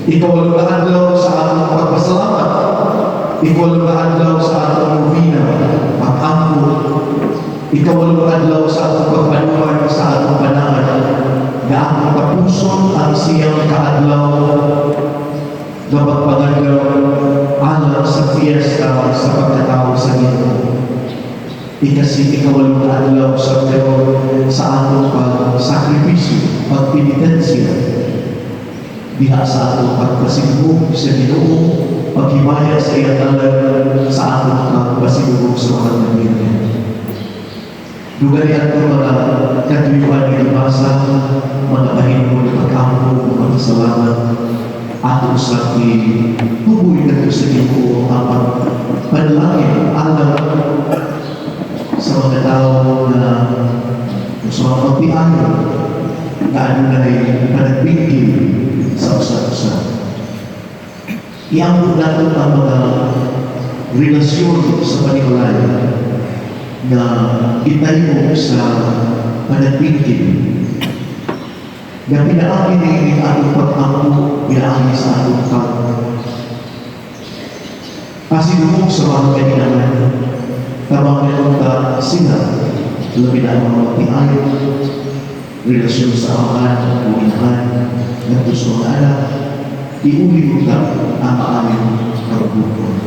Ikaw adlaw sa atong pagpasalamat. Ikaw adlaw sa atong novena, pag-angkot. Ikaw adlaw sa atong pagpanuman sa atong panahon. Nga atong kapuson ang siyang kaadlaw na pagpangalaw alang sa fiesta sa pagkatao sa Ginoo. Ikaw adlaw sa sa atong pagsakripisyo, pagpenitensya. Diha sa atong pagpasigmug sa Ginoo, paghimaya sa iyang talan sa atong pagpasigmug sa mga pamilya. Dugay ato mga katuyoan ni Masa, mga pahingon na pag-ampo, mga salamat, ato sa tuboy na sa Ginoo ang panalangin alam sa mga tao na sa mga pagpiano na ano na rin panagbigil sa usa-usa. Iambot natin ang mga relasyon sa paniwalay na itayo sa panagbigil na pinaangin ni atong pag-ampo, pinaangin sa atong pasinumog sa mga kailangan. Tamang meron sila, labi na ang mga pag-iayo, relasyon sa amahan, buhinahan, ng gusto ng anak, iulit lang ang aming kabubuhan.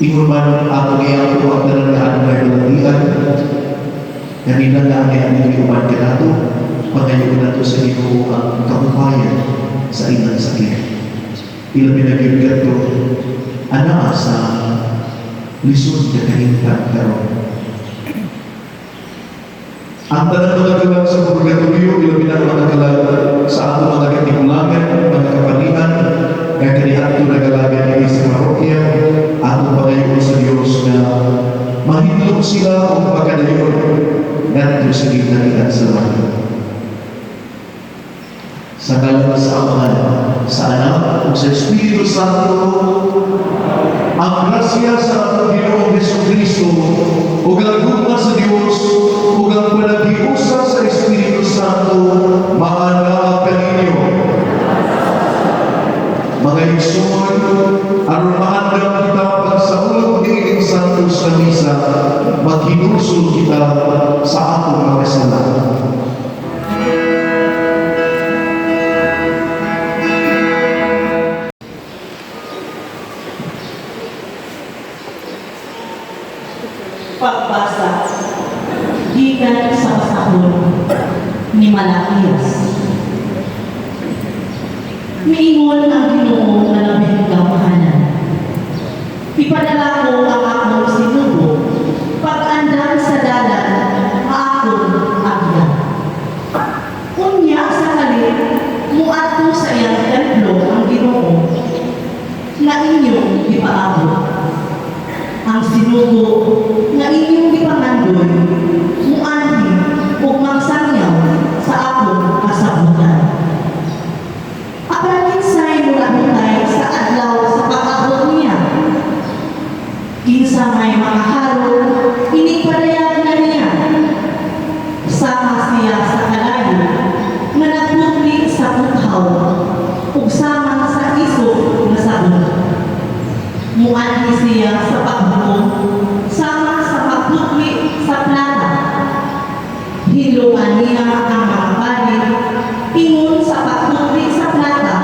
Ingurman ang atong iyang ang talagaan ng kalatian, kanina na ang iyang inuman ka nato, pagkayo nato sa Ginoo ang kabuhayan sa ilang sakit. Ilang pinaging gato, ana sa lisod na kahintang karon. Ang tanang mga kalang sa purgatorio, ilang pinag-mga sa ato mga katikulangan, mga kapalian, na kanihato na galagan ni sa parokya, ato pangayon sa Diyos na mahidlok sila o pagkadayon nato sa gitnanian sa langit. Sa kalang sa Amahan, sa Anak, o sa Espiritu Santo, ang grasya sa atong Ginoong Jesucristo, o gagumpa sa Diyos, o ang panagiusa sa Espiritu Santo, maana kaninyo. Mga igsoon, aron maandam kita pagsaulog ni Santos sa misa, maghinusol kita sa atong mga kasalanan. Pagbasa gikan sa pasahon ni Malakias. Miingon ang Ginoo nga labing kamahanan. Ipadala ko ang akong sinugo, pag-andam sa dalan, akong agya. Unya sa kalit, muadto sa iyang templo ang Ginoo, na inyong ipaabot. Ang sinugo nga inyong ipangandoy, muanhin o magsangyaw sa akong kasabutan. Apaninsay mula hutay sa adlaw sa pag-abot niya. Kinsa may mga haro, inipadayag na niya. Sama siya sa kalayo, nga nagpupli sa puthaw, ug sama sa isok na sabon. Muanhi siya sa pagbuong, sama sa pagpupli sa plata. Hilungan niya ang mga palit, ingon sa pagpupli sa plata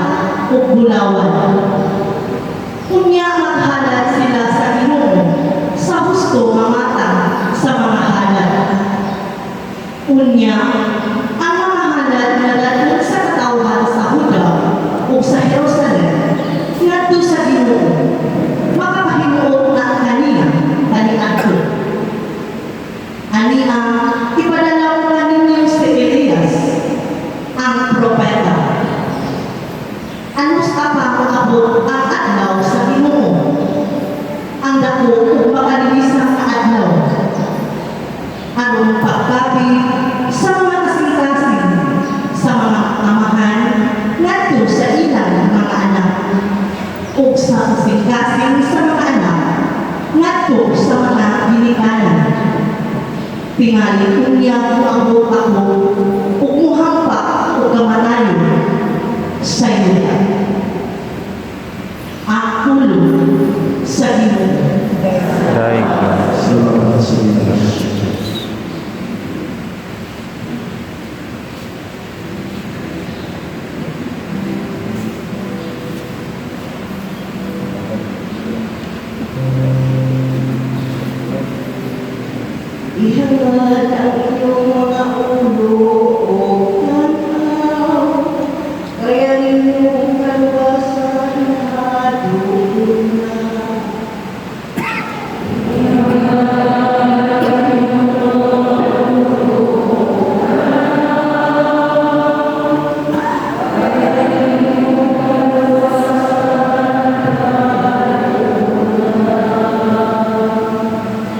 o bulawan. Unya maghalad sila sa Ginoo, sa husto mamatang sa mga halad. Unya, ang mga halad na dating sa katawhan sa Huda o sa Jerusalem, ngadto sa Ginoo, makapahinuot na kaniya, kaniadto. Ania, ipadalaw na ninyo si Elias, ang propeta. Ano sa pang-abot ang adlaw sa Ginoo? Ang dako kung makalilisang na adlaw. Anong pagkapi sa mga kasing-kasing, sa mga amahan, ngadto sa ilang mga anak, o sa kasing-kasing sa mga anak, ngadto sa mga ginikanan. Tingali kunya kung abot ako, ug muhampak o kamatayon. sa yuta. Ako sa Ginoo. Daig lang. Salamat sa Diyos. Ihangad ang inyong mga ulo o tanaw, kaya ninyong kalwasan hadulog na.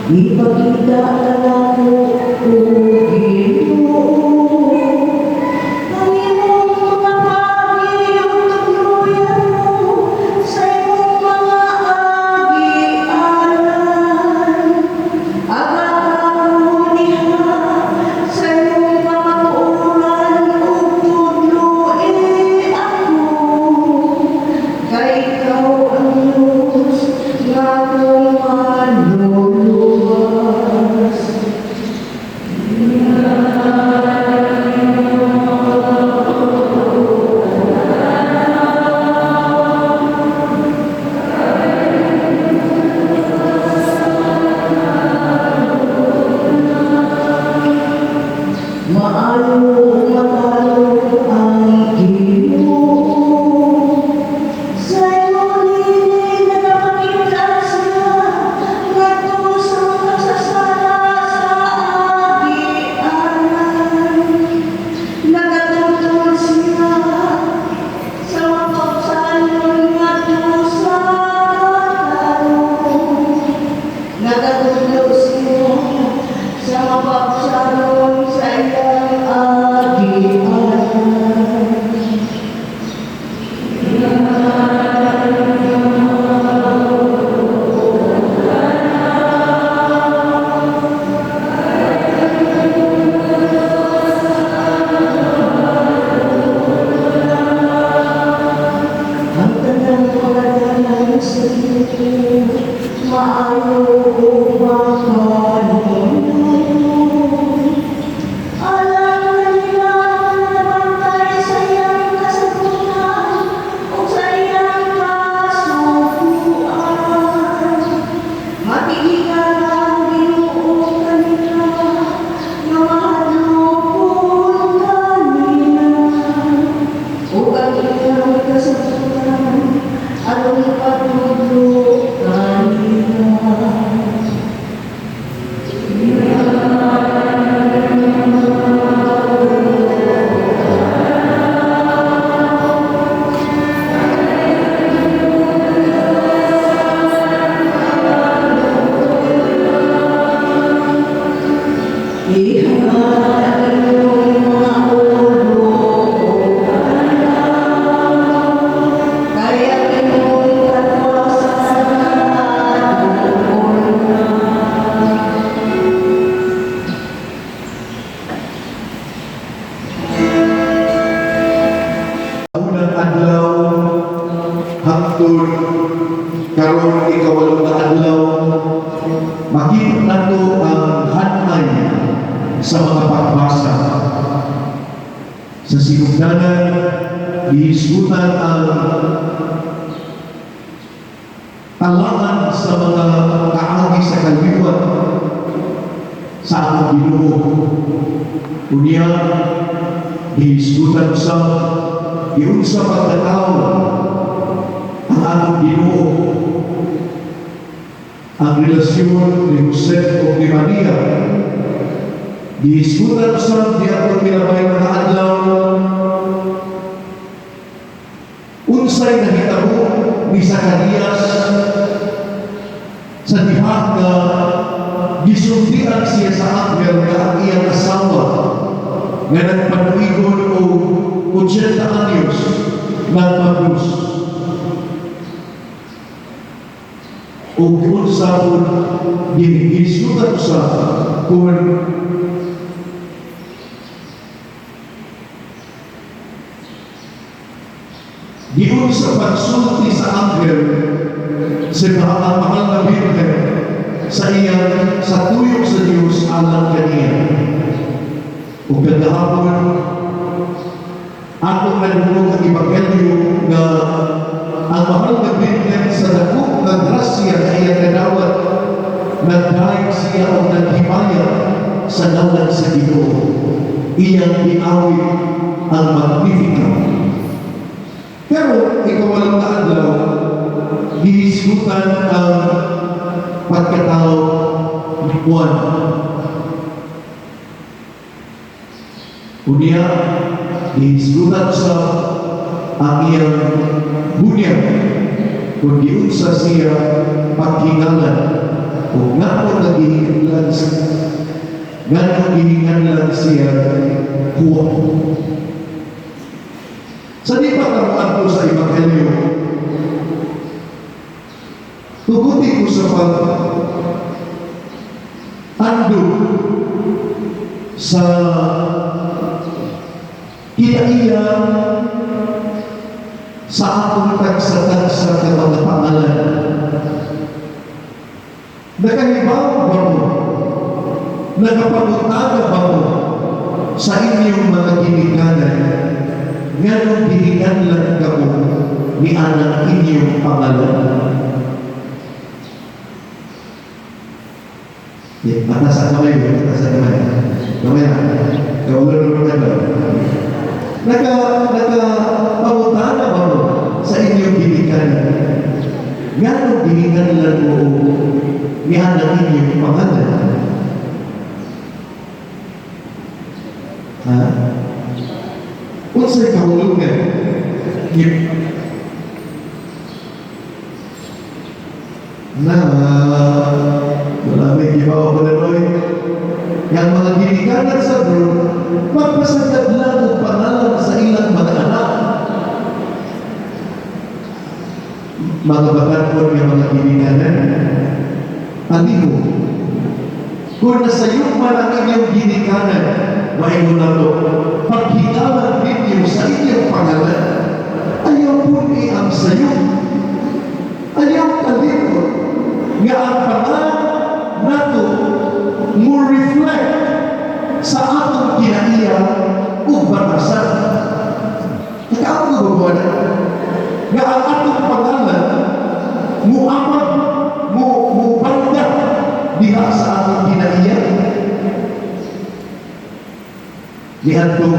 Ipakita na ako, O Ginoo, ang iyong mga pagiyong tuluyan mo sa iyong mga agianan. Agakaroon niya sa iyong mga tuulan o tudloin ako. Kay ikaw ang Diyos nga akong maluluwas. Maalo ang Ginoo sa iyong lilig nagpakita siya ngadto sa kasasala sa agianan. Nagatutol siya sa mapagsalon ngadto sa katanong. Nagatutol siya sa mapagsalon sa iyang agianan. Ang tanang pagdalaw sa iyo, maayo o makalunod. Alam na nila na bantay sa iyang kasagutan o sa iyang kasukuan. Matigilan ang Ginoo kanila, nga mahadlokon kanila. O ang iyang kasagutan, anong patudlo kanila. Ihangad ang inyong mga ulo o tanaw, kaya inyong kalwasan hadulog na. Unang adlaw hangtod karon ikawalong na adlaw, makita nato ang hanay sa mga pagbasa. Sa sinugdanan, gihisgutan ang talangan sa mga kaagi sa kaliwat sa atong Ginoo. Unya, gihisgutan sa giunsa pagkatao ang atong Ginoo, ang relasyon ni Jose o ni Maria. Gihisgutan sa di atong kinabay mga adlaw unsay nahitabo ni Zacarias sa diha nga gisultian siya sa anghel nga ang iyang asawa nga nagpanuigon o 80 anyos nagpagdus. O kung sa gihisgutan sa kung Giun sa pagsulti sa anghel, sa ang mahal na Birhen, sa iyang sa tuyok sa Diyos alang kaniya. O kagahapon, atong nalulog ang Ebanghelyo na ang mahal na Birhen sa dakong ng grasya na iyang nadawat, nagdahig siya o naghimaya sa nalan sa Ginoo. Iyang inawit ang Magnificat. Pero ikawalang na adlaw, gihisgutan ang pagkatao ni Juan. Unya, gihisgutan sa ang iyang bunyag kung giunsa siya paghingalan o nga po naghihingalan siya Juan. Sa di pagkaroon ko sa Ebanghelyo, tugutin ko sa pag-andog sa kinaiya sa atong tagsa-tagsa ka mga pangalan. Nakahibaw ba mo? Nakapaguntaga ba mo sa inyong mga ginikanan? Ngayon dihinganlan ka mo ni anak inyong pangalan. Patasan kamay mo, patasan kamay. Kamay na. Kaulan ka ba? Nagpamutana ba mo sa inyong ginikanan? Ngayon dihinganlan mo ni anak inyong pangalan. Ha? Unsay kahulugan na wala may gibawa ko na Roy yang mga ginikanan sa bro magpasagad lang ang pangalan sa ilang mga anak mga bakatpon ng mga ginikanan amigo kung nasayok man ang inyong ginikanan maingon na to paghingalan ninyo sa inyong pangalan, ayaw po ang sayo. Ayaw kalito nga ang pangalan nato mo reflect sa atong kinaiya o batasan. Nakaw ko ba na? Nga ang atong pangalan mo amag, mo banda diha sa atong kinaiya. Dihatong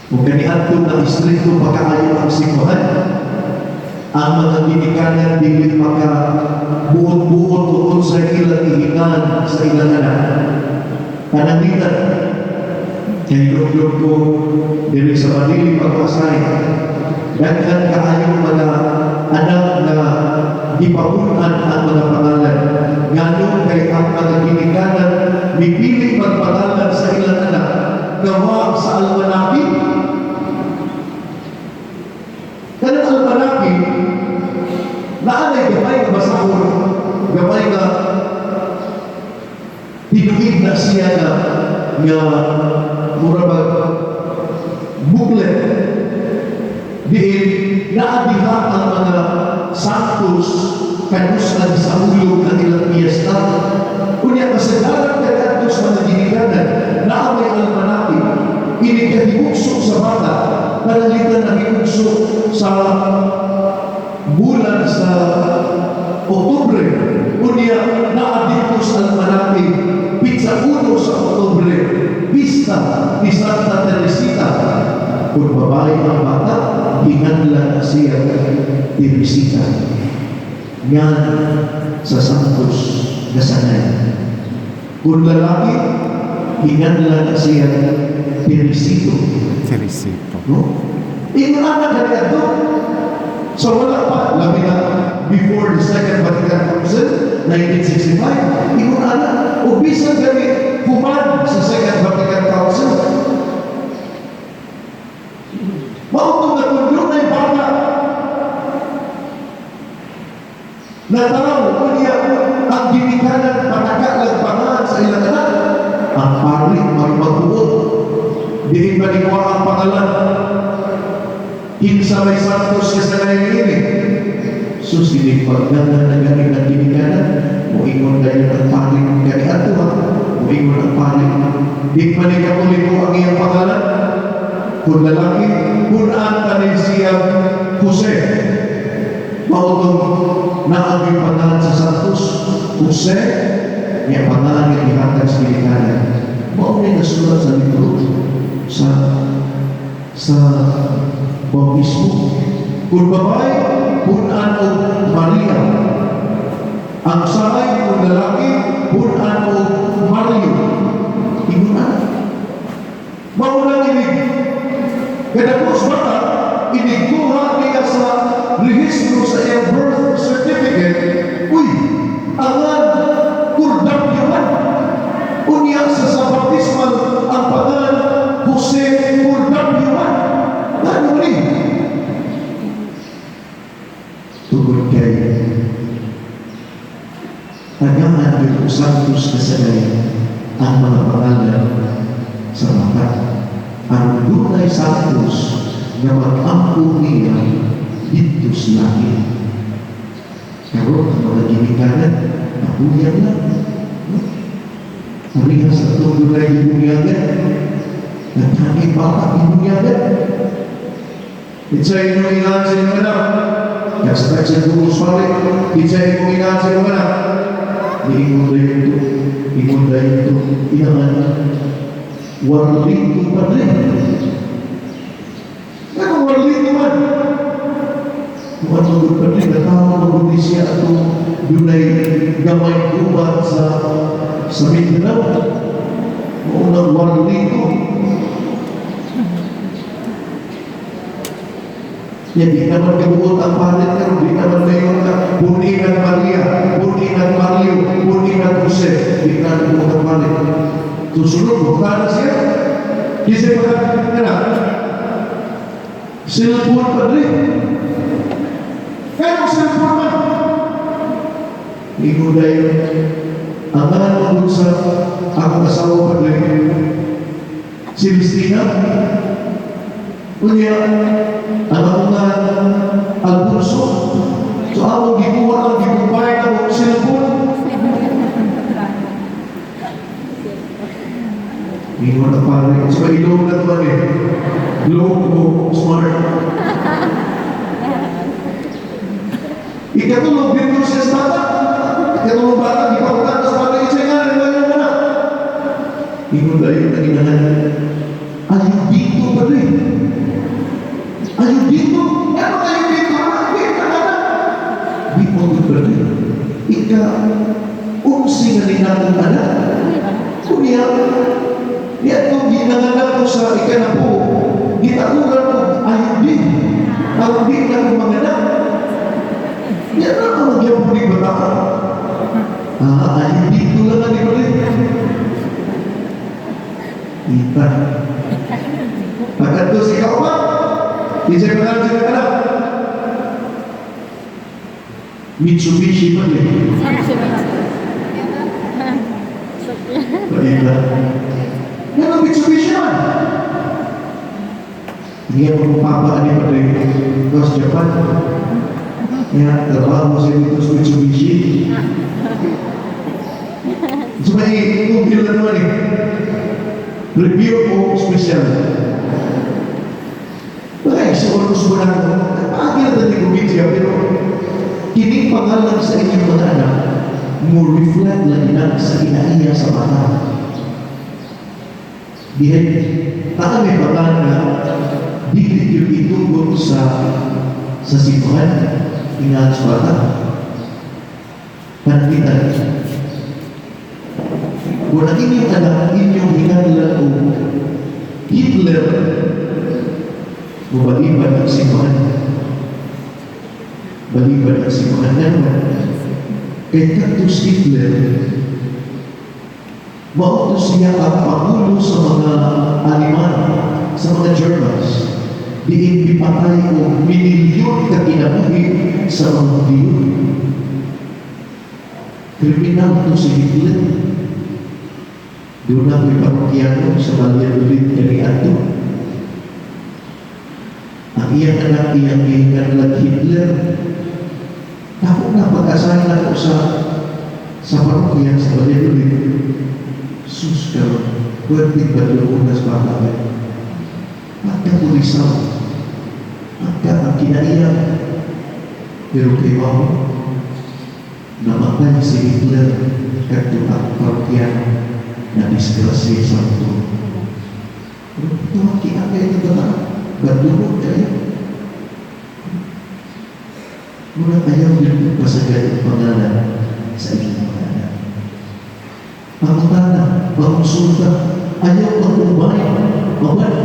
kung kanihatong na istrito pagkaayo ang sikuhan ang mga ginikanan dili maka buot-buot tungkol sa ilang ihingan sa ilang anak kanangitan kay log-log ko dili sa madili pagpasay daghan kaayong mga anak na ipabunan ang mga pangalan. Ngano kay ang mga ginikanan mipili magpangalan sa ilang anak gawa sa almanaki. Kanang almanaki naanay gamay nga basahon, gamay nga tinuig na siya nga murabag booklet diin naadiha ang mga santos kanusan sa ulog ng ilang piyesta. Kunya kasagaran kagatos mga ginikanan na ang may almanaki inikahibukso sa bata panalitan ang hibukso sa bulan sa Oktubre. Kunya naadito sa almanaki pizza 1 sa Oktubre pista ni Santa Teresita. Kung babae ang bata hinganlan siya Teresita. Yan sa santos na sanay. Kung lalaki, hinganlan siya Teresito. No? Yung anak na ito. So wala pa, labi na before the Second Vatican Council, 1965, yung anak, o bisan gani human sa Second Vatican Council. Mautong na kung doon ay bata nataraw ko niya ang ginikanan panagkalag pangalan sa ilang anak ang pari magmabuot Di iba-iba ang pangalan. Kinsa may santos ka sa ini. Susinig pagdana na galing ang dinikanan. Muingon kayo ng paling kani ato ha. Muingon ang paling. Di pa ni kamulit mo ang iyang pangalan. Kung lalaki, kung antanin siya Jose. Mautong na ang iyong pangalan sa santos. Jose, niya pangalan niya ihatag sa dinikanan. Maunay na sulat sa libro sa bautismo. Kung babae, punan o Maria. Ang sakay kung lalaki, punan o Mario. Inunan. Maunang inig. Kadapos bata, inigkuha niya sa rehistro sa iyang birth certificate. Uy, angan, kurdam yaman. Unya sa baptismal ang pangalan Jose Kurdam yaman. Ano rin? Tugod kayo. Tagangan ng Santos Kasagay ang mga pangalan sa mata. Ang dunay Santos na mag-ampo niya dito sa langit. Karoon ang mga ginikanan, nakuyan lang. Mariha sa itong dunay ginikanan, nagkakit bata ginikanan. Itsa'y nung inaan sa inyo anak. Kasabay sa tulos pala. Itsa'y nung inaan sa inyo anak. Iingon ito. Iingon ito. Iangan. Warlito pa rin. Ano warlito man? Kung ano pa rin. Natawag mo siya itong dunay gamay ubat sa Mindanao. Maunang warlito. Ya, di naman kabuot ang palit ka, di naman mayon ka, buningan Maria, buningan Mario, buningan Jose, di naman kabuot ang palit. Susunod, bukana siya. Kasi mga cellphone pa rin. Kaya ang cellphone man. Iguday, ang mga mo sa akong asawa pa rin. Si Christina, kunya, ang mga alburso. So, ako gikuha ang gikumpay na ang cellphone. Hindi mo na pala. So, ilong na naman eh. Ilong mo, smart. Ikatulog dito siya sa bata. Ikatulog bata, di pa utang sa bata. Isa'y nga, nagawin mo na. Ingon tayo na ginahan. Ayaw dito pa rin. Ayaw dito. Ano ayaw dito? Dito na na. Di mo ito pa rin. Ika-umsi na rin natin anak. Kuya, yan itong ginanganak ko sa ikanapo. Gitakuran ko, ayaw din. Ayaw din na kong manganak. Yan na ang magyapon ni bata. Ayaw dito lang na ni rin. Kita. Pagkat si kaupat, isa'y pangalan sa anak. Mitsubishi pa rin. Paita. Yan ang Mitsubishi man. Hindi ang magpapaan ni Padre Dos Japan. Kaya trabaho mo siya dito sa Mitsubishi. So may kumbil na naman eh. Review po special. Bakit sa oras mo na ito? Paagil na tayo kumidya, pero kining pangalan sa inyong mga anak, mo reflect lang inak sa kinaiya sa mata. Diyan, taka may pangalan na dili yung itugon sa simbahan, ingat sa mata. Panditan. Kung ang inyong anak, inyong hinanlan o Hitler, baliban ang simbahan. Baliban ang simbahan naman. Kaya Kaktus Hitler, mautos siya ang pangulo sa mga Aleman, sa mga Germans, diin ipatay o minilyon ka kinabuhi sa mga Diyo. Kriminal to si Hitler. Doon na may parokyano sa Valladolid kani ato. Ang iyang anak iyang gihingan lang Hitler. Ako na pag-asahan ako sa parokya sa Valladolid. Sus ka, pwede ba doon na sa bakit? Magkapulisaw. Ang kinaiyak. Pero kay Mao, namatay si Hitler at ang parokyano na disgrasya sa ito. Ito ang kinakaya ito ba? Bandunod kayo. Muna ayaw din pasagay ang pangalan sa inyong mga anak. Ang utana, pangsulta, ayaw mag-umay.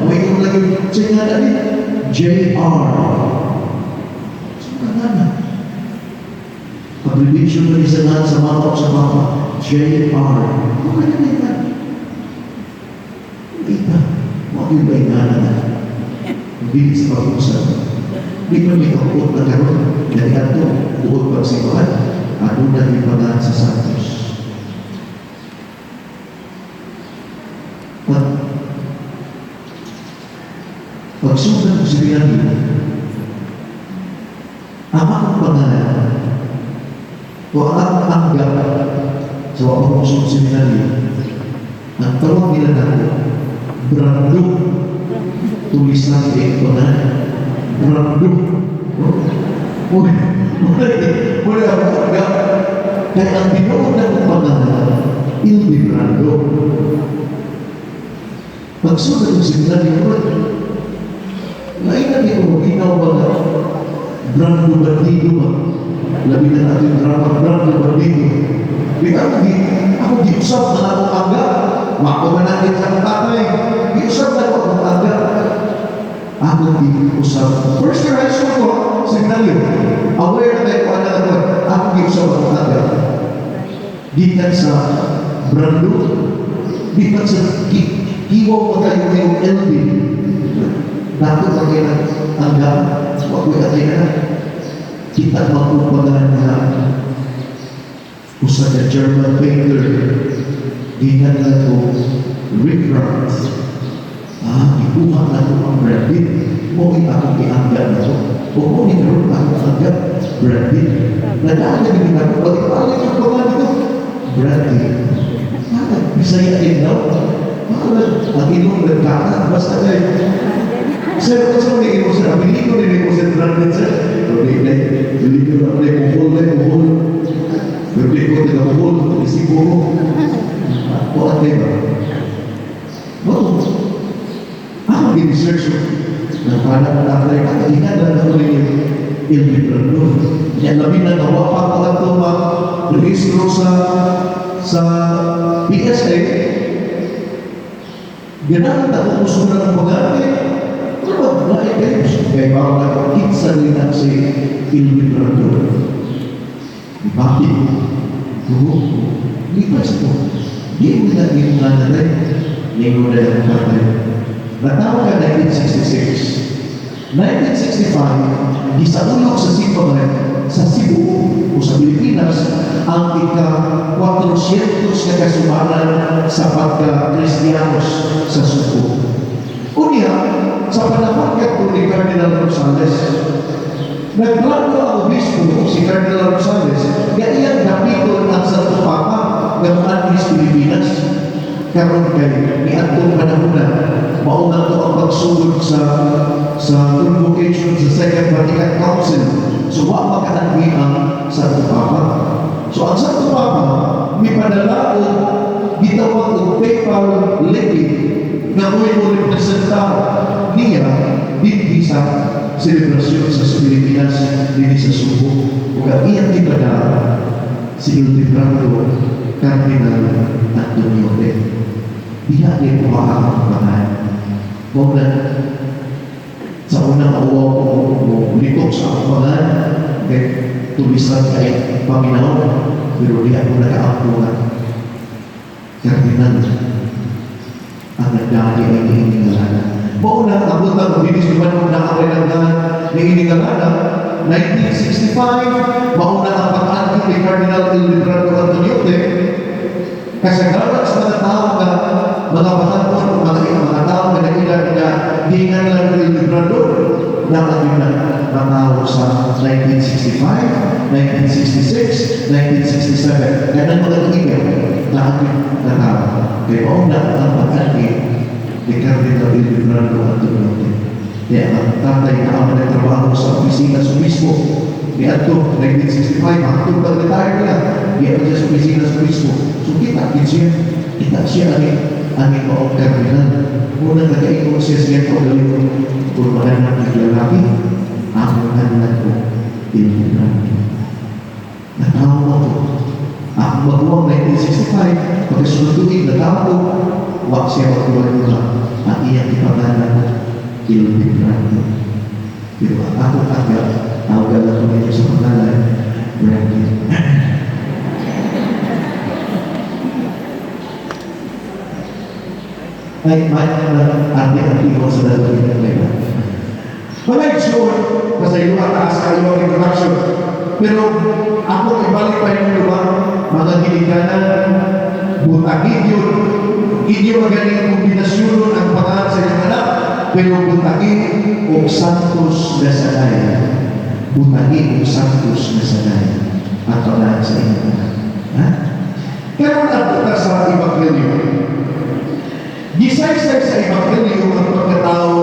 May yung lagi sa nga namin, J.R. Sa mga anak. Abbreviation na isa sa mga sa mga J.R. Mga anak. Ita, mag-ibay nga na hindi sa pag-usap. Di ba may kapot na karoon dari ato buod pagsibahan at unang ipagaan sa Santos. Pagsundan ko sa Binali, ang akong pangalan o ang akong anggap sa wakong sa Binali, ang tawag nila na Brando. Tulis lang kayo ito na Brando. Muli ako agad. Kaya ang binuod na kong pangalan, Ildi Brando. Pagsunod ko si Brando yun, nainag ito, ginaw ba na Brando Bandido ba? Labi na natin drama Brando Bandido. Ako di-usap na akong agad. Makumanagin sa tatay. Di-usap na akong agad. Ako di-usap. First year high school ko, signal yun. Aware na tayo kung ano na ako di-usap akong agad. Di ka sa Brando. Di ka sa hiwaw mo tayo yung LB. Dato pa kayo ng agad. Huwag ko yung na. Kita magpupagaan na usa ka German painter. Gihan na ito Rembrandt. Ikuha na ito ang Brad Pitt. Mo akong iangga na ito. O mo nikaroon akong angga Brad Pitt. Nadaan na din ako. Pag-ipalit yung pangalan ito. Brad Pitt. Bisaya din daw. Ang inong nagkaka. Basta kayo. Sir, kasi mo naging mo sir. Hindi ko rin mo sir Brad Pitt sir. Hindi ko na pala kuhol. Berdek ko tidak mohon risiko mo. Kuat ba? Ako research ng panang tatay at ingat lang ako rin yung ilmibrando. Yan labi na nawa pa ko ito mag-registro sa PSA. Ganang ako usulan ng pag-arte. Ano ba? Kaya parang nakakitsa rin ang si ilmibrando. Bakit? Di ba ito? Di mo na ginungan Di mo na yung patay. Natawa ka 1966. 1965, gisaulog sa Sipagan sa Cebu o sa Pilipinas ang ika-400 na kasumanan sa pagka-Kristiyanos sa Cebu. Unya, sa panahon ni Cardinal Rosales, nagplano ang obispo si Cardinal Rosales kaya iyang dapiton ang Santo Papa ng Anlis Pilipinas. Karon kay ni atong panahon na mauna to ang pagsugod sa convocation sa Second Vatican Council. So wa makaanggi ang Santo Papa. So ang Santo Papa may padala o gitawag og papal legate na mo representar niya dito sa selebrasyon sa Pilipinas din sa Subo. Kaya iyang ipadala si Ildebrando Cardinal Antonio P. Diha din po ang mga huwag na sa unang awa ko litok sa mga tulisan kay Panginoon pero diha ko nakaampunan Cardinal ang nagdali ay hiningalana. Mauna, abot na kung binis naman kung nakaway ng hiningalana, 1965, mauna ang pag-anti kay Cardinal Ildebrando Antonio P. Kasagaran sa mga tao na mga panahon, mga tao na nagkita na hingan lang ng Librador na matawag sa 1965, 1966, 1967. Ganang mga kaibigan na ating natawag. Kaya mauna ang pag-ati ni Cardinal Librador at Tulote. Kaya ang tatay na ang nagtrabaho sa opisina sa mismo ni Ato, 1965, ang pag-retire niya, di siya sa opisina sa mismo. So kita siya ang maong kardinal. Muna nagkaikot siya siya ko galing kung mahanap ng lalaki, ang mahanap ko, tinitinan. Natawa ko. Ang maguwang 1965, pagkasunod-uwing natawa ko, wak siya magkuha-kuha at iyang ipangalan tinitinan. Pero ako agad, tawag lang ko nito sa pangalan, Brandy. Ay, ate-ate ko sa dalawang nila. Malay sure, nasa iyo at taas ka iyo ang introduction. Pero ako ibalik pa yung iba, mga ginikanan, butagin yun. Hindi magaling kombinasyon ang pangalan sa iyong anak, pero butagin o Santos na sanay. Butagin o Santos na sanay. At pangalan sa iyong anak. Ha? Pero napunta sa Evangelyo. Gisay-say sa Evangelyo ang pagkatao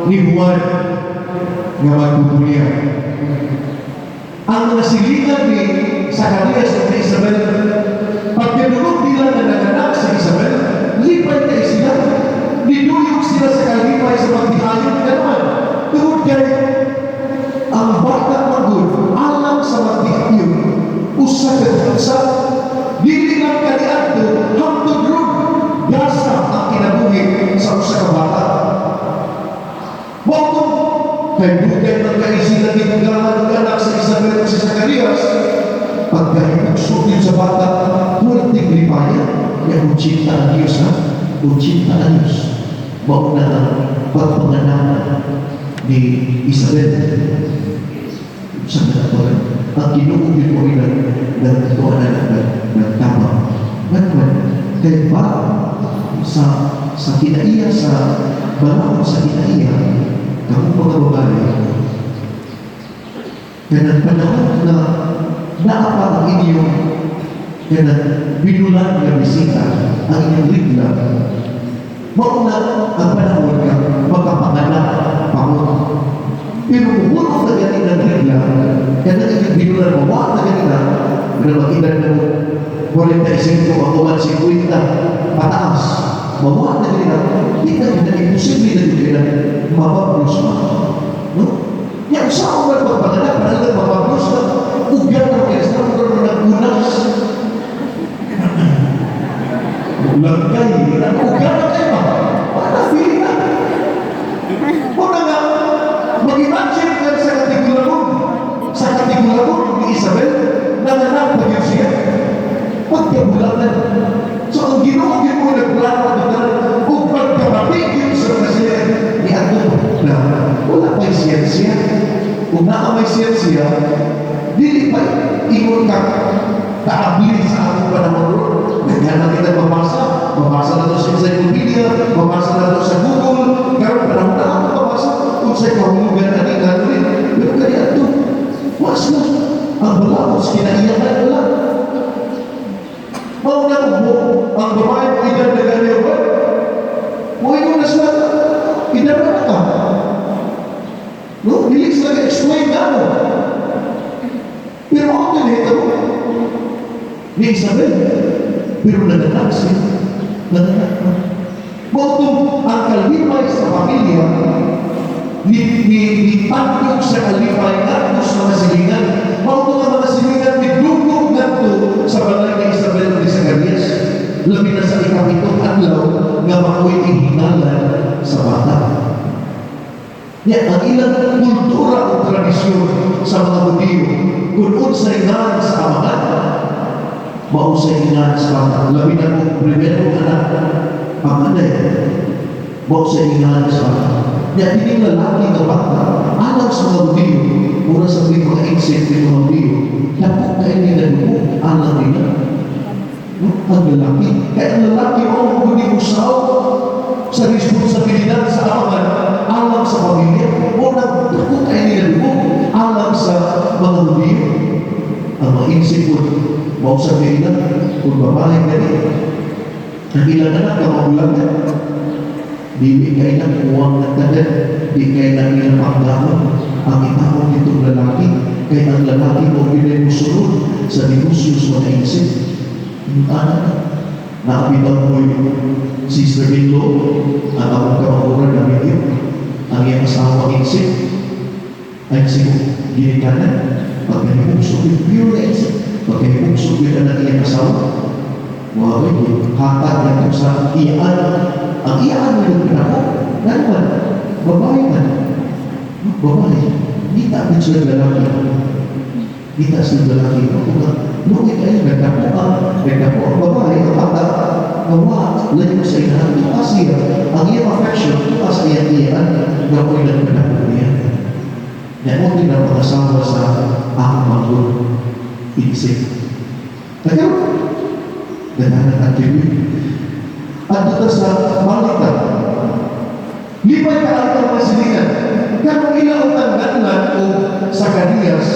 ni Juan nga magpupuliya. Ang mga silingan ni Zacarias at Isabel, pag tinulog nila na nanganak si Isabel, lipay kayo sila. Dinuyog sila sa kalipay sa magdihayon ka naman. Tungod kay ang bata magod, alam sa magdihayon, usa ka sa dili lang kaniadto, hangtod ron, yasa ang kinabuhi sa usa ka bata. Boko, kay dugay ng kaisilan ni Paglaman ng anak sa Isabel at si Zacarias, pagkahipagsutin sa bata, walang tigripaya, yung 80 anyos ha, 80 anyos. Bako na ang pagpanganak ni Isabel. Sa mga ang kinuugin mo rin ng ito na nagtama. Nagman, kaya ba sa kinaiya, sa balakon sa kinaiya, kamong mga babae, kaya nagpanahon na naapa ang inyong kaya binulan ng bisita ang inyong rigla. Mauna ang panahon ka magkapanganak pangon. Pero kung na ganin ng rigla, kaya na inyong binulan mawa na ganin na magkita ng 45 ako man 50 pataas. Mawa na ganin na hindi na imposible na ganin na mabablos ma. No? Yang sa umat magpanganak, parang mabablos na ugyan ng kaya sa mga nag-unas. Lagay, ugyan na kayo ba? Para pili na. Muna nga, mag-imagine ka sa katigulagon ni Isabel, nanganak na yun siya. Pagkabulanan. So ang ginugin mo nagplano na kung pagkabapig yun sa kasi ni Ato na wala pa'y siyensya. Kung naamay siyensya, dili pa ingon ka kaabli sa atong panahon ron. Naghanap kita mabasa na ito sa encyclopedia, mabasa na ito sa Google, karon panahon na ako mabasa kung sa'y kahulugan na ni rin. Pero kaya ito, mas na, ang balakos, kinaiyakan wala. Mauna mo, ang babae mo idagdagan niyo ba? Huwag mo na sila, idagdagan ka. No? Bilis na ka-explain na mo. Pero ako ganito mo. Ni Isabel. Pero naganak siya. Naganak na. Botong ang kalipay sa pamilya, nitandog sa kalipay nga sa mga silingan. Botong ang mga silingan, nidugog na ito sa balay ni Isabel at Zacarias. Labi na sa ikapitong adlaw nga mako'y ihinalan sa bata. Ang ilang kultura o tradisyon sa mga Hudyo, kung unsay nga sa amahan, mausay nga sa bata. Labi na kung primero anak, pamanay, mausay nga sa bata. Hindi lalaki na bata, alam sa mga Hudyo, mula sa mga insect ng mga Hudyo, dapat na hindi na alam nila. Ang lalaki. Kaya ang lalaki ang mag-usaw sa responsibilidad sa amangan alam sa pamilya o nagtukot ay nilalubog alam sa mga lubiyo. Ang maisip ko, mausap na ilan, kung babae na rin. Ang ilang anak na magulang na. Di kayo ng uwang nagtagal, di kayo ng ilang panggamon. Ang itawag nitong lalaki, kaya ang lalaki mo pinag-musulod sa dinusyos mo na isip. Yung anak na nakapitang mo yung sister-in-law, ang among kamaguran na medyo, ang iyang asawa isip, ay sigo, ginikanan. Pagkahibugso, pure na isip. Pagkahibugso, yun ang iyang asawa. Waway, hatag na ito sa iyaan. Ang iyaan mo yung pinako, naman, babae man. Babae, hindi tapit sila lalaki. Hindi tapit sila lalaki. Nung ikaw nagdako ang babae, ang bata, nawa, layo sa inahan, tukas niya. Ang iyang affection, tukas niya iyaan, gawin ang pinako niya. Naon din ang pangasawa sa akong manggol. Inisip. Tagaw, ganahan ang tiwid. At ito sa balikan, lipay ka ang masilingan. Kung ilaw ang ganlan o Zacarias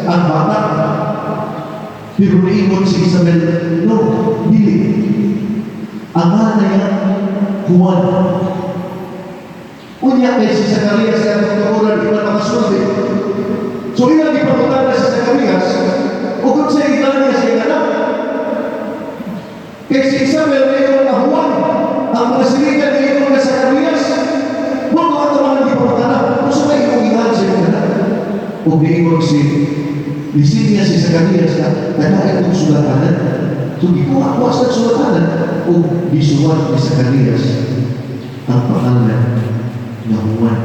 ang bata, pero naingon si Isabel, no, dili. Ang niya, Juan. Unya kay si Zacarias sa pagkakuran di ba nakasulti. So ilang ipagutan na si Zacarias, o kung sa ilan niya siya anak. Kay si Isabel na na Juan, ang mga siligan na ito na Zacarias, huwag mo ito mga ipagutan na. Kung sa may ipagihan siya anak. O giingon si Lisinya si Zacarias na nagkakit ng sulatanan. So di ko akwas ng sulatanan o bisuan ni Zacarias ang pangalan na Juan.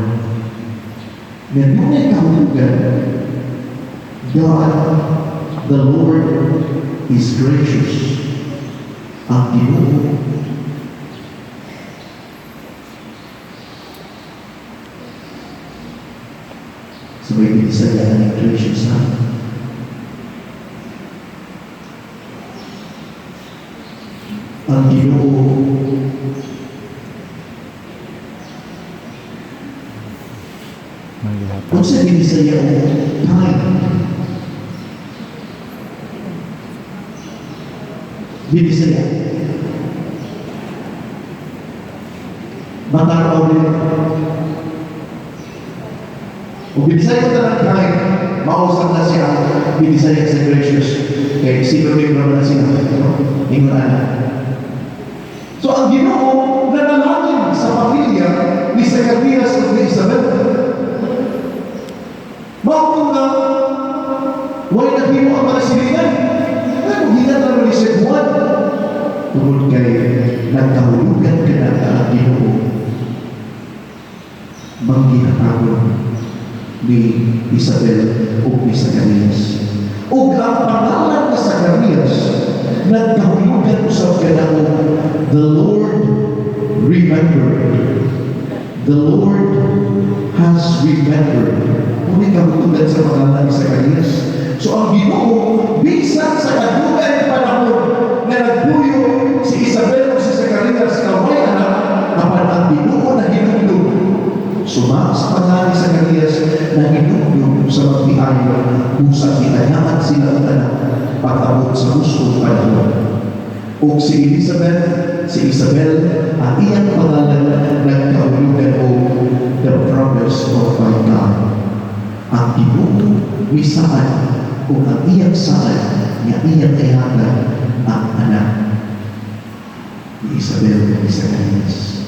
Ngayon ngunit kahulugan, God, the Lord, is gracious. Ang Ginoo, sabay pinisayaan ng gracious na. Ang Ginoo, kung sa binisaya o time, binisaya, mataraw rin. O binisaya ko na time, mausap na siya, binisaya sa gracious. Kaya sino rin na siya, ingon na. So ang Ginoo, nanalangin sa pamilya ni Zacarias at ni Isabel. Bakit na wala naghimo ang mga silingan? Ano, hinat naman ni Sir Juan? Tungkol kay nagkahulugan ka na ang Ginoo. Mangginatawag ni Isabel o ni Zacarias. O ang pangalan ni Zacarias, nagkahulugan sa kanang the Lord remembered. The Lord has remembered. Kung ikabutugan sa pangalan ni Zacarias. So ang Ginoo, bisan sa kadugan panahon na nagpuyo si Isabel o si Zacarias na may anak, kapag ang Ginoo na hinugdog, suma sa pangalan ni Zacarias na hinugdog sa magbihayo kung sa kinayaman sila ang anak patabot sa gusto panahon. O si Elizabeth, si Isabel, ang iyang pangalan nagkahulugan o the promise of my God. Ang Ginoo misaan kung ang iyang saan niya iyang ihanan ang anak ni Isabel ni Zacarias.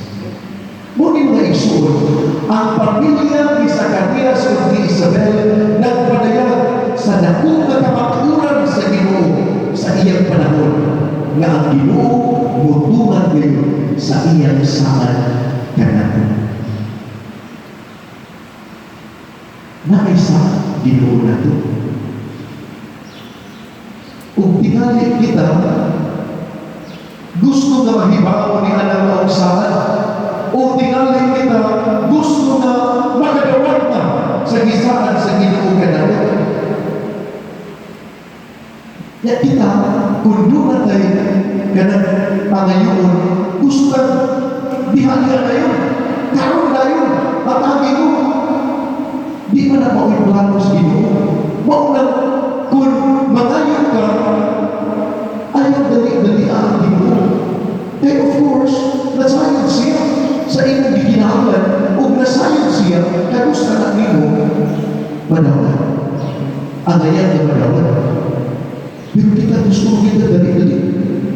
Muli mga isuod, ang pamilya ni Zacarias o ni Isabel nagpadayag sa dakong kakapakuran sa Ginoo sa iyang panahon nga ang Ginoo mutungan ngayon sa iyang saan kanako. Naisa Ginoo na ito. Kung tingali kita, gusto na mahibaw ni anak na usahan. O tingali kita, gusto na makadawat na sa gisaan sa Ginoo kanako. Ya kita, kung doon tayo kanang pangayon, gusto ka, dihalian na yun. Karoon na yun. Matagi mo. Di man na maulit plano sa Ginoo. Maulang, kung mangayon ka, ayaw dali-dali ang Ginoo. Eh of course, nasayod siya sa inyong giginahanglan o nasayod siya kagos anak nimo manawan. Ang ayan na manawan. Pero kita gusto kita dali-dali.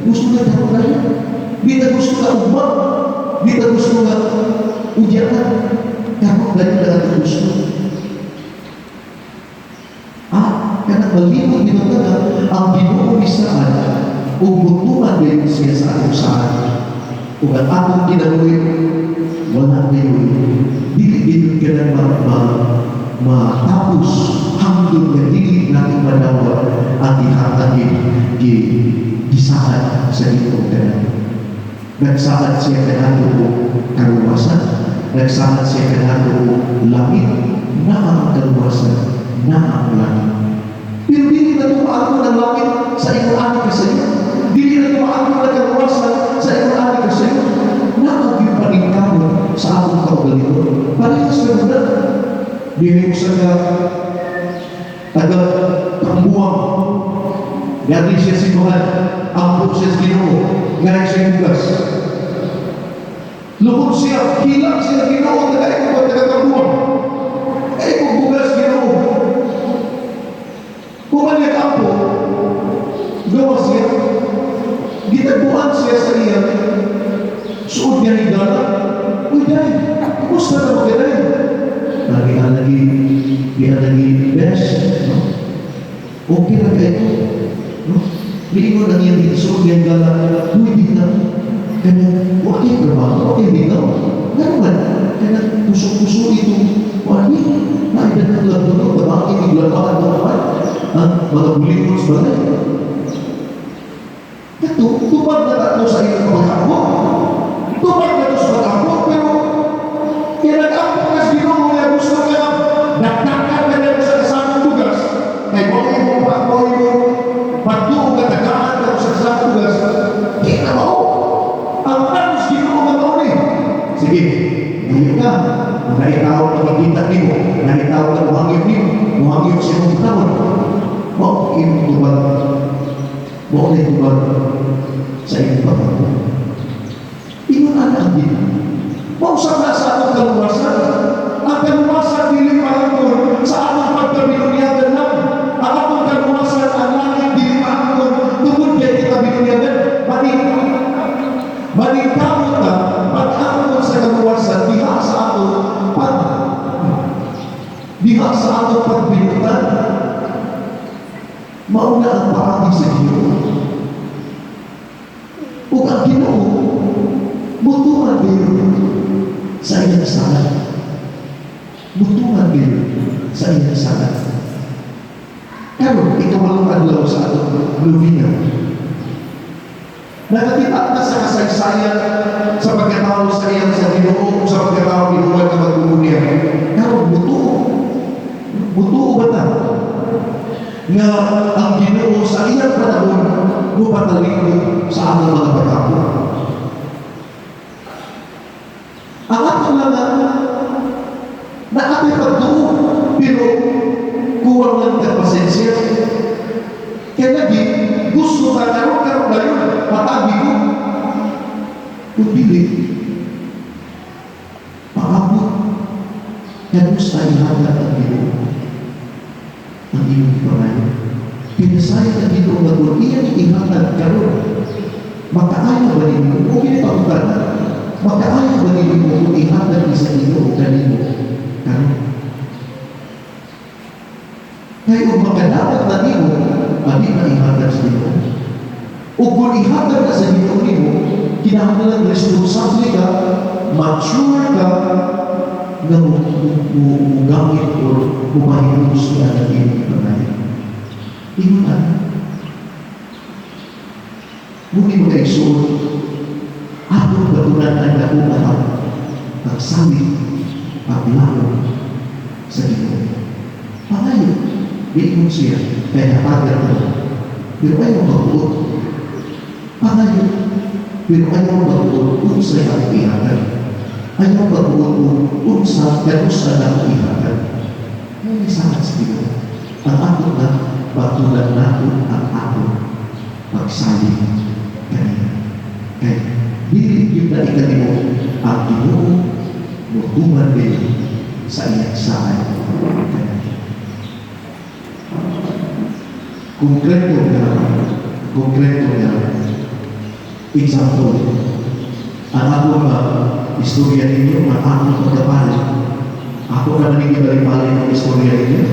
Gusto na tayo kaya. Di na gusto na umang. Di na gusto na ujian. Kamu dali-dali na gusto. Karena malimu dito na ang Ginoo misaan umutuman din siya sa atong saan. Kung ang atong kinabuhi, wala kayo. Dili-dili ka na matapos hanggang na dili natin manawa ang ihatagin gisaan sa itong kanan. Nagsaad siya kanato o karuwasan. Nagsaad siya kanato o langit na ang karuwasan, na ang langit. Pero dili na tumaan ng langit sa iyong ani ka sa iyo. Dili na tumaan ng karuwasan sa iyong ani ka sa iyo. Nakag yung paningkamot sa atong kaugalingon. Parehas ka muna. Dili mo sa taga-kambuang. Gari siya si Tuhan. Ampun siya sa Ginoo. Gari siya bukas. Lukod siya. Hilang siya Ginoo. Taga-kambuang. Ay kung bukas Ginoo. Kumanya kampo, gawa siya, gitabuan siya sa iya, suod niya higala, uy dahil, kumusta na mag-dahil? Lagi best, no? Okay na kayo, no? Liingon ang iyang suod niya higala, uy di na, kanya, okay trabaho, okay di na, naman, kanya puso-puso ito, wali, naidan ang lahat ito, bakit iglamaan mo naman? Ang mga bulikos balay. Tupad na tayo sa iyong pagkakbo. Tupad na tayo sa pagkakbo, pero kinag-akbo ka sa Ginoo na gusto ka na nakakar ka na sa kasama tugas. Kaya mo pagtuo ka tagaan ka sa kasama tugas. Kita mo, ang tanos Ginoo na mauli. Sige, ngayon ka. Naitawag na magkita nimo, naitawag na muhangyo nimo, muhangyo sa iyong tawag. Mau ini tubal, mau ini tubal, saya tubal. Ingat anak kita. Mau sama satu keluasan, akan luasan diri pangkur saat pagkabinunya benar, apapun keluasan anak diri pangkur, tunggu dia kita binunya benar. Bani kamu tak, pagkakun sa keluasan diha sa ato pagbinutan. Mauna ang paagi sa Ginoo. Ug ang Ginoo mutuman din sa iyang salat. Mutuman din sa iyang salat. Karon ikawalong adlaw sa atong lubingan. Nakakita na sa kasaysayan sa pagkatao sa iyang sa Ginoo, sa pagkatao ni Juan na magmumunia. Karon mutuo ba na? Na ang Ginoo sa iyang panahon mupatalikod sa among mga pagkakao. Ang ato lang na ato pagtuo, pero kuwang lang ka pasensya. Kaya lagi, gusto na karoon na yun, matabi ko. Kung dili, paabot, kaya gusto ay hanggang ang Ginoo. Ang iyong panayon. Pinasaya na dito na doon, iyan ihatag karoon. Makaaya ba ninyo? O pinipautan na. Makaaya ba ninyo kung ihatag sa inyo o kanino? Karoon. Kaya kung makadapat na ninyo, hindi na ihatag sa inyo. O kung ihatag na sa inyo ninyo, kinahanglan responsable ka, mature ka, na mugamit o bumahilos niya na iyong panayon. Ingat. Muli mo kayo suot. Atong batunan ang nakuha pagsamit, paglaro sa Ginoo. Pangayon, di mo siya, kaya napagal mo. Pero ayaw magbuot. Pangayon. Pero ayaw magbuod kung sa iyong ihatag. Ayaw magbuod kung sa kanusa na ihatag. May sahat sa Ginoo. Ang ato na patulan natin ang ato pagsaling kanina. Kaya, dili yung na ikanimo ang Ginoo mutuman din sa iyang saan kanina. Konkreto na example. Ang ako istorya ninyo, ang akong pagkapalit. Ako na nanigibali-bali ng istorya ninyo.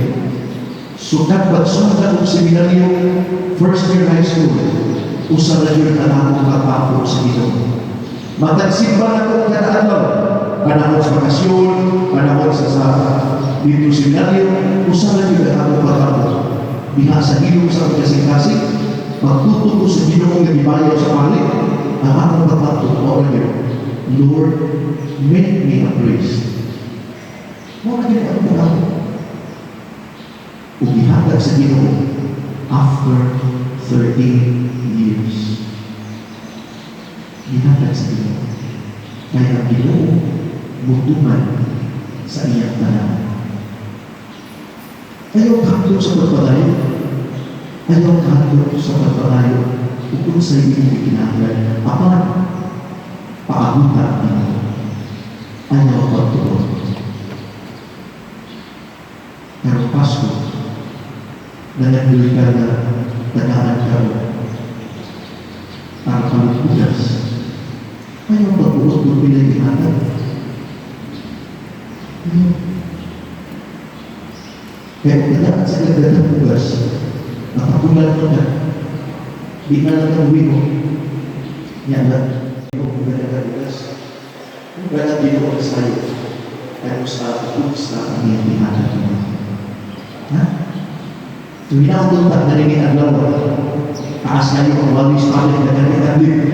Sukat pagsunod ng seminaryo, first year high school, usa na yun ang akong kapako sa Ginoo. Matagsimba na kong kadalaw, panahon sa bakasyon, panahon sa dito seminaryo, usa na yun ang akong kapako. Diha sa ilong sa kasing-kasing, magtuto ko sa Ginoo nga gibayaw sa palit, ang akong kapako, o yun, Lord, make me a priest. Mga ginagawa ko ako. Umihatag sa Ginoo after 13 years. Ihatag sa Ginoo. Kaya ang Ginoo mutuman sa iyang tanan. Ayaw kahapon sa pagpalayo. Ayaw kahapon sa pagpalayo. Kung sa iyong ikinahanglan, apan paabutan nito. Ayaw pagtuon. Pero Pasko, nanaguli ka na tagaan ka para palupugas. Ayaw pagbuot kung pinag-ihatag. Kaya kung tagaan sa kagdatang pugas, nakapulan mo na, di na lang ang uwi mo. Yan lang. Kung pinag-ihatag pugas, kung pinag-ihatag sa'yo, kaya kung sa ang iyong ihatag mo. Ha? Kung hinahunta na rin adlaw, taas na yung pagwagis sa amin na ganit-ganit.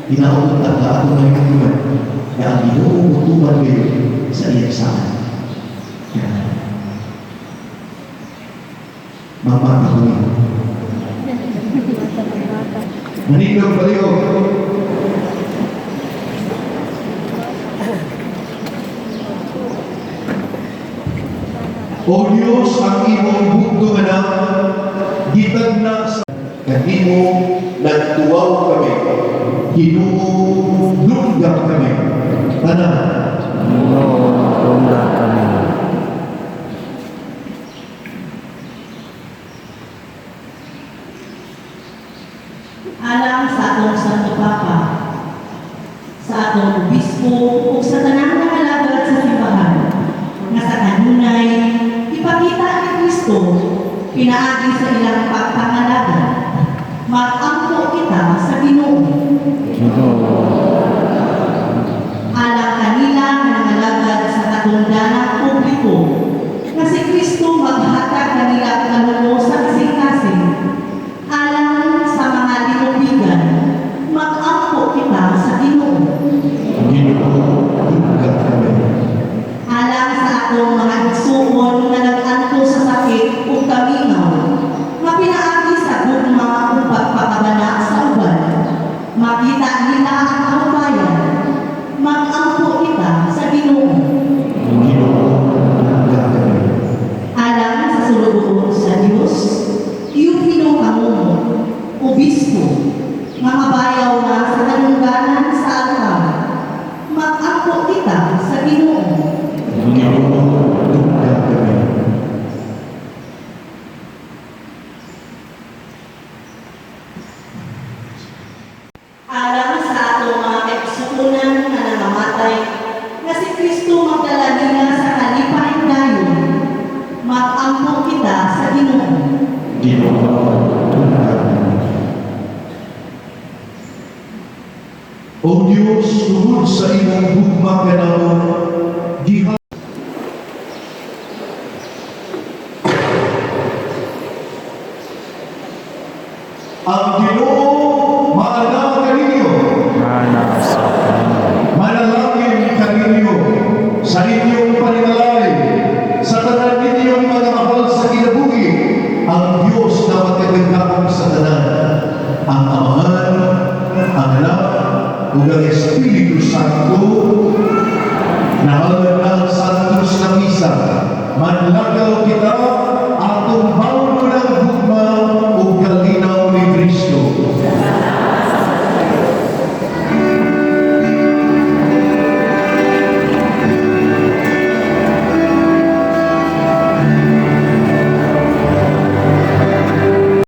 Hinahunta na ato na yung tuman. Kaya ang Ginoo mutuman kayo sa iyang saan. Kaya, mapapahuli. Manindog baliw. O Diyos, ang imong bugto nga gitag na sa kanimo nagtuwaw kami, hinulunggap kami, tanan. Hinulunggap kami. Alam sa atong Santo Papa, sa atong obispo, o sa tanang nangalagad sa simbahan, nga sa kanunay, ipakita ni Kristo, pinaagi sa ilang pagpangalaga, mag-ampo kita sa Ginoo. Alang kanila nga nangalagad sa katungdanang publiko, nga si Kristo maghatag kanila kanuno sa kasing-kasing. Alang sa mga linubigan, mag-ampo kita sa Ginoo. Hinulunggap kami. Alang sa atong mga igsuon nga nag-anto sa sakit o kaminaw, mapinaagi sa gugma o pagpakabana sa uban, makita nila ang kahubayan, mag-ampo kita sa Ginoo. Hinulunggap kami. Alang sa sulugoon sa Diyos, iyong hinukamuno, obispo, mga bayaw na sa kanungganan sa altar, mag-ampo kita sa Ginoo. Hinulunggap kami. Alang sa atong mga kaigsuonan na nangamatay, nga si Kristo magdala nila sa kalipaing dayon, mag-ampo kita sa Ginoo. Hinulunggap kami. O Diyos, tungod sa imong gugma kanamo, giha ang Ginoo maana kaninyo, Mana sa kanila. manalangin kaninyo sa inyong paninalay, sa tanan ninyong mga mahal sa kinabuhi, ang Diyos na magkagagapang sa tanan, ang Amahan, ug ang Espiritu Santo na alad ang Santos na Misa. Manlakaw kita atong